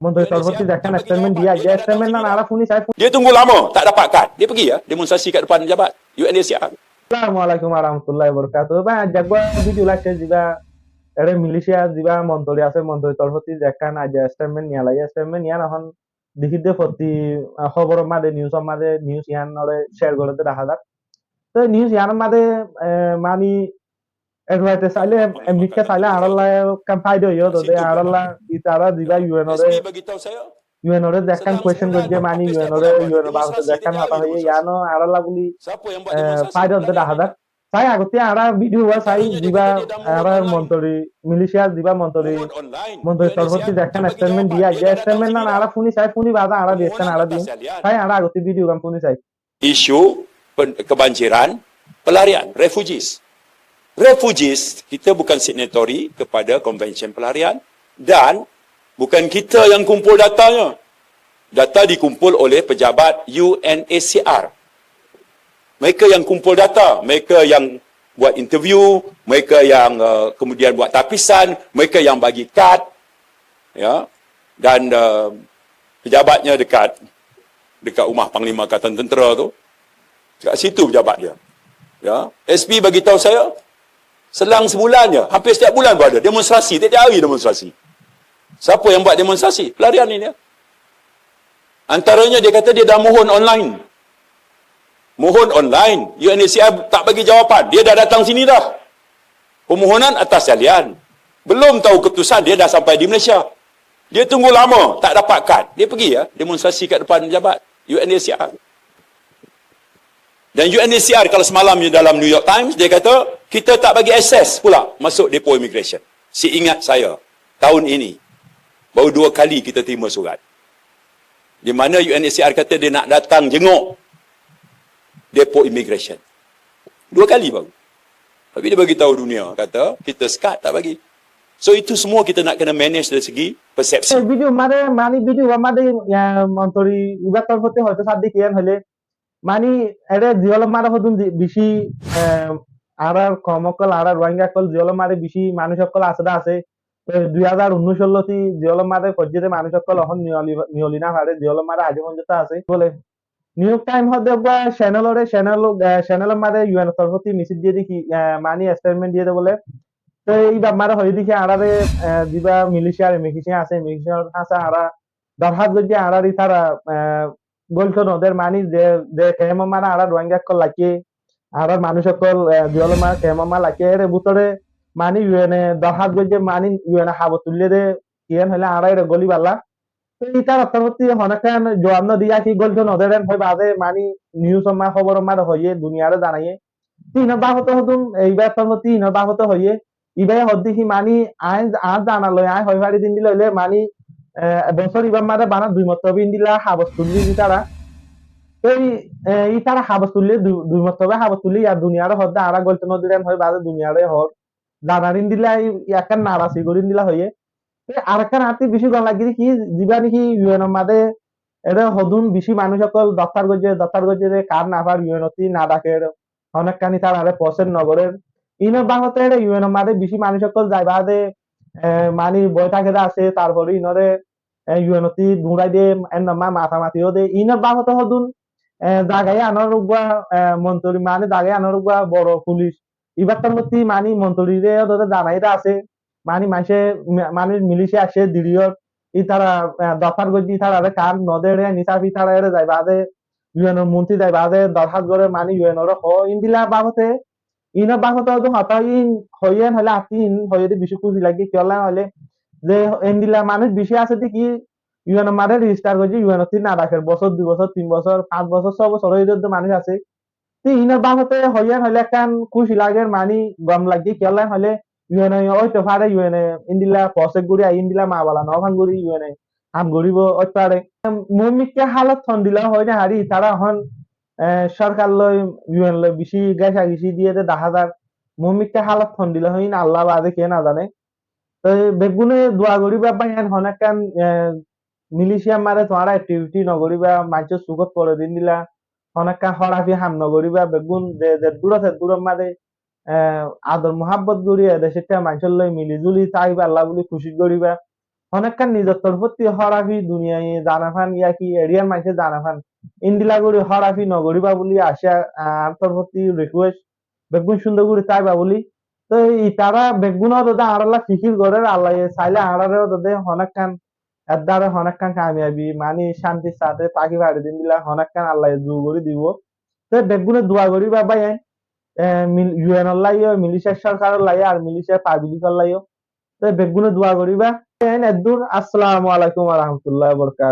Menteri Soroti akan statement dia aja statement nan arah puni saya. Dia tunggu lama, tak dapat kad. Dia pergi ya, demonstrasi kat depan pejabat UNHCR. Assalamualaikum warahmatullahi wabarakatuh. Ba jagwa video la ke jiba ere militia jiba Menteri আছে Menteri Soroti akan aja statement niya lagi statement niya এখন দেখিতে প্রতি খবর মাদে news ইয়ান নরে share করতে দেখা যাক তো নিউজ ইয়ান মাদে মানি এডভাইতে চাইলে এমনিকে চাইলে আড়াল্লা কাম ফাইদে হইও তো আড়াল্লা ইতারা দিবা SB bagi tahu saya, ইউএনওরে দেখান sedang কোয়েশ্চেন sebulan করছে মানি habis ইউএনওরে demonstrasi, UNO Bangladesh demonstrasi, দেখান dia হতা hari হয়ে demonstrasi. ইয়ানো আড়াল্লা গুলি Siapa yang buat demonstrasi? ফাইদে দেখা Pelarian যাক ini. তাই আগতে আড়া ভিডিও হয় চাই Antaranya dia দিবা kata dia dah mohon আড়া online. মন্ত্রী মিলিশিয়া দিবা মন্ত্রী Mohon online. মন্ত্রী তরফতি UNHCR দেখান tak bagi স্টেটমেন্ট jawapan. দিয়া Dia যে dah datang স্টেটমেন্ট না sini dah. আড়া শুনি বাদা আড়া দিয়েছেন Permohonan আড়া atas দিন talian. তাই আড়া আগতে ভিডিও কাম শুনি চাই Isu kebanjiran, pelarian, refugees. Refugees, kita bukan signatory kepada Convention Pelarian dan bukan kita yang kumpul datanya. Data dikumpul oleh pejabat UNHCR. Mereka yang kumpul data, mereka yang buat interview, mereka yang kemudian buat tapisan, mereka yang bagi kad, ya, dan pejabatnya dekat rumah Panglima Angkatan Tentera tu. Kat situ pejabat dia. Ya, SP bagi tahu saya selang sebulan je, hampir setiap bulan pun ada demonstrasi, tiap hari demonstrasi. Siapa yang buat demonstrasi? Pelarian ini ya. Antaranya dia kata dia dah mohon online. Mohon online. UNHCR tak bagi jawapan. Dia dah datang sini dah. Permohonan atas talian. Belum tahu keputusan, dia dah sampai di Malaysia. Dia tunggu lama, tak dapat kad. Dia pergi ya, demonstrasi kat depan pejabat UNHCR. Dan UNHCR kalau semalamnya dalam New York Times, dia kata, kita tak bagi akses pula masuk depo immigration. Seingat saya, tahun ini, baru 2 kali kita terima surat. Di mana UNHCR kata dia nak datang jenguk depo immigration. 2 kali baru. Tapi dia bagi tahu dunia, kata, kita sekat tak bagi. So itu semua kita nak kena manage dari segi persepsi. Video মানে মানি video আমাদের মন্ত্রী ইবা তরফতে হয়তো সাদি কিয়ান হলে মানি এরে জিওল মারা হদুন বেশি আড়ার কমকল আড়ার Rohingya call জিওল মারে বেশি মানুষ সকল আসদা আছে 2019 ষোলোটি জিওল মারে পর্যায়ে মানুষ সকল এখন নিয়লিনা হারে জিওল মারা আজ পর্যন্ত আছে বলে নিউ ইয়র্ক টাইম হতে বা চ্যানেল মারে ইউএন তরফতি মিছিল দিয়ে দেখি মানি স্টেটমেন্ট দিয়ে বলে তো এই মারা হয়ে দেখি আড়ারে দিবা মিলিশিয়ার মিলিশিয়ার আছে আড়া দরহাত যদি আড়ারি তারা বলতো ওদের মানি যে কেমন মানে আড়া রোহিঙ্গা কল লাগে আড়া মানুষ সকল জিওল মা কেমন মা লাগে এর ভিতরে মানি ইউএনএ দরহাত যদি মানি ইউএনএ হাব তুললে দে কিয়ান হলে আড়া এর গলি বালা তো ইতার অর্থবর্তী হনকান জবাব দিয়া কি গলতো ওদের হয় বাদে মানি নিউজ মা খবর মা হইয়ে দুনিয়ারে জানাইয়ে তিন বাহত হতুন এইবার অর্থবর্তী ইন বাহত হইয়ে ইবাই হদ্দিহি মানি আইন আর জানালো আই হয় বাড়ি দিন দিলে মানি বছর ইবার মারে বানা 2 মতবে ইন্দিলা হাবস তুললি তারা এই ইতারা হাবস তুললে 2 মতবে হাবস তুললি আর দুনিয়ারে হদ্দা আরা গলতো নদিরেন হয় বাদে দুনিয়ারে হর জানারিন দিলা ইয়াকান নারাসি করিন দিলা হইয়ে আরেকখান হাতি বেশি গল লাগি কি দিবা নাকি ইউএন মাদে এটা হদুন বেশি মানুষ সকল দত্তার গজে কার না পার ইউএনতি না ডাকে অনেক কানি তার আরে পসেন নগরের ইনো বাংলাতে এটা ইউএন মাদে বেশি মানুষ সকল যাই বাদে মানি বইটাকে আছে তারপরে ইনরে ইউএনতি দুড়াই দে এন মা মাথামাতিও দে ইনো বাংলাতে হদুন জাগায় আনার উগা মন্ত্রী মানে জাগায় আনার উগা বড় পুলিশ এবার তার মধ্যে মানি মন্ত্রীরে ওদের জানাইরা আছে মানি মাসে মানুষ মিলিশে আসে দিরিয়র ই তারা দফার গজি তারা কান নদের নিসাফি তারা এর যাই বাদে ইউএন মন্ত্রী যাই বাদে দরখাস্ত করে মানি ইউএন ওর হ ইন্দিলা বাবতে ইন বাবতে তো হতা ইন হইয়েন হলে আতিন হইয়ে বেশি খুশি লাগে কিয়লা হলে যে ইন্দিলা মানুষ বেশি আছে কি ইউএন মারে রেজিস্টার করছে ইউএন না রাখের বছর 2 বছর 3 বছর 5 বছর 6 বছর হয়ে যদি মানুষ আছে ইনের বাবতে হইয়েন হলে কান খুশি লাগে মানি গম লাগে কিয়লা হলে ইউএনএ ওই তো ফারে ইউএনএ ইন্দিলা পসেক গুড়ি ইন্দিলা মা বালা নভান গুড়ি ইউএনএ আম গড়িব ওই পারে মমিককে হালত থন দিলা হয় না হারি তারা হন সরকার লই ইউএন লই বেশি গেছা গেছি দিয়ে দে 10,000 মমিককে হালত থন দিলা হয় না আল্লাহ বাদে কে না জানে তো বেগুনে দোয়া গড়িবা বাইন হনাকান মিলিশিয়া মারে তোমারা অ্যাক্টিভিটি নগরিবা মানুষ সুগত করে দিন দিলা হনাকান হরাফি হাম নগরিবা বেগুন যে দূর মারে আদর মোহাব্বত গড়িয়া দেশের মানুষের লই মিলি জুলি চাইবা আল্লাহ বলি খুশি করিবা অনেকখান নিজত্বর প্রতি হরাফি দুনিয়ায় জানাফান ইয়া কি এরিয়ার মাঝে জানাফান ইন্দিলাগুড়ি হরাফি নগরী বাবুলি আসিয়া আন্তর প্রতি রিকোয়েস্ট বেগুন সুন্দর করে তাই বাবুলি তো তারা বেগুনও দাদা আড়ালা ফিকির করে আল্লাহ চাইলে আড়ারেও দাদা অনেকখান এর দ্বারা অনেকখান কামিয়াবি মানে শান্তির সাথে তাকি বাড়ি দিন দিলা অনেকখান আল্লাহ জু করে দিব তো বেগুনে দোয়া করি বাবা ইউএন লাইও মিলিশিয়া সরকার লাইও আর মিলিশিয়া পাবলিক লাইও তো বেগুনে দোয়া করিবা এদুর আসসালামু আলাইকুম ওয়া রাহমাতুল্লাহি ওয়া বারাকাতুহু